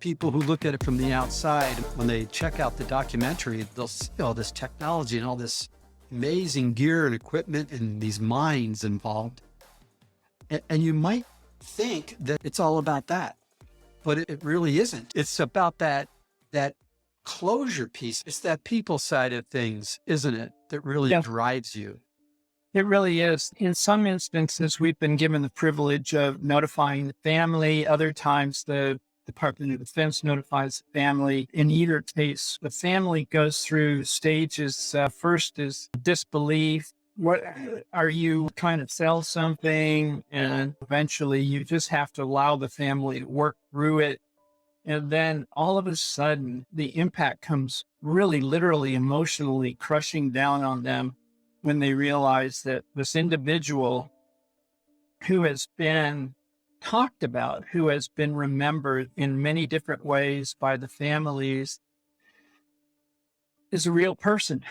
People who look at it from the outside, when they check out the documentary, they'll see all this technology and all this amazing gear and equipment and these mines involved. And you might think that it's all about that, but it really isn't. It's about that closure piece. It's that people side of things, isn't it, that really drives you? It really is. In some instances, we've been given the privilege of notifying the family. Other times, the Department of Defense notifies the family. In either case, the family goes through stages. First is disbelief. What are you trying to sell something? And eventually you just have to allow the family to work through it. And then all of a sudden, the impact comes really literally emotionally crushing down on them when they realize that this individual who has been talked about, who has been remembered in many different ways by the families, is a real person.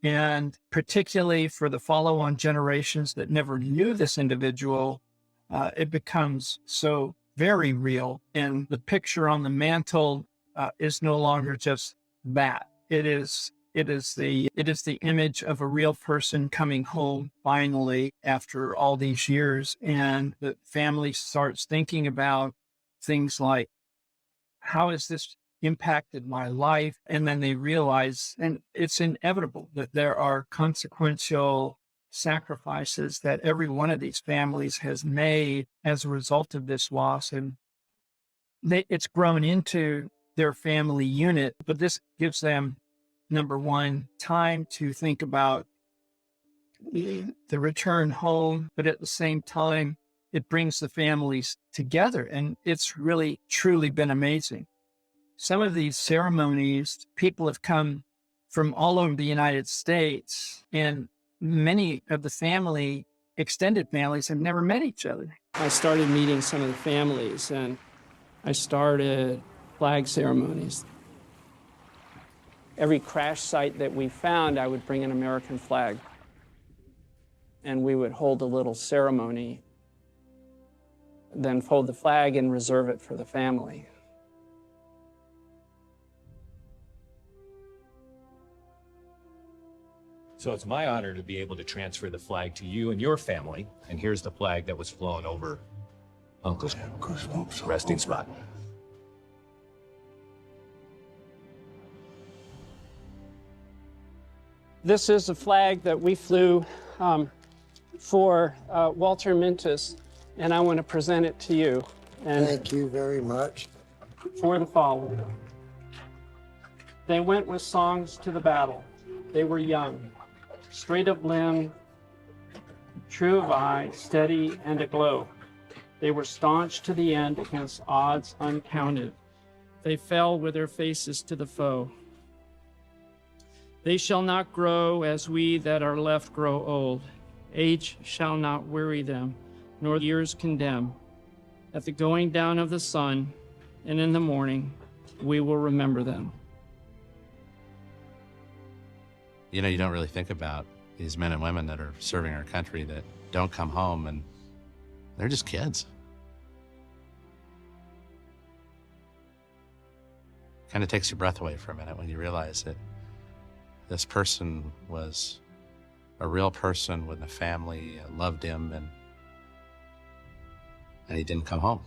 And particularly for the follow-on generations that never knew this individual, it becomes so very real. And the picture on the mantle is no longer just that. It is the image of a real person coming home finally after all these years. And the family starts thinking about things like, how has this impacted my life? And then they realize, and it's inevitable, that there are consequential sacrifices that every one of these families has made as a result of this loss. And it's grown into their family unit, but this gives them, number one, time to think about the return home, but at the same time, it brings the families together. And it's really, truly been amazing. Some of these ceremonies, people have come from all over the United States, and many of the extended families have never met each other. I started meeting some of the families, and I started flag ceremonies. Every crash site that we found, I would bring an American flag, and we would hold a little ceremony, then fold the flag and reserve it for the family. So it's my honor to be able to transfer the flag to you and your family. And here's the flag that was flown over Uncle's resting spot. This is a flag that we flew for Walter Mintus, and I want to present it to you. And thank you very much. For the following. They went with songs to the battle. They were young, straight of limb, true of eye, steady and aglow. They were staunch to the end against odds uncounted. They fell with their faces to the foe. They shall not grow as we that are left grow old. Age shall not weary them, nor years condemn. At the going down of the sun and in the morning, we will remember them. You know, you don't really think about these men and women that are serving our country that don't come home, and they're just kids. Kind of takes your breath away for a minute when you realize that this person was a real person with a family, loved him, and he didn't come home.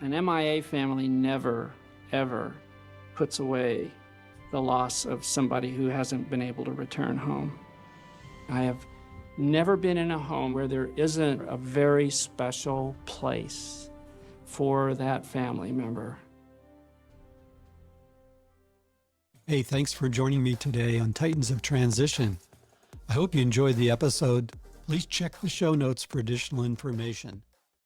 An MIA family never, ever puts away the loss of somebody who hasn't been able to return home. I have never been in a home where there isn't a very special place for that family member. Hey, thanks for joining me today on Titans of Transition. I hope you enjoyed the episode. Please check the show notes for additional information.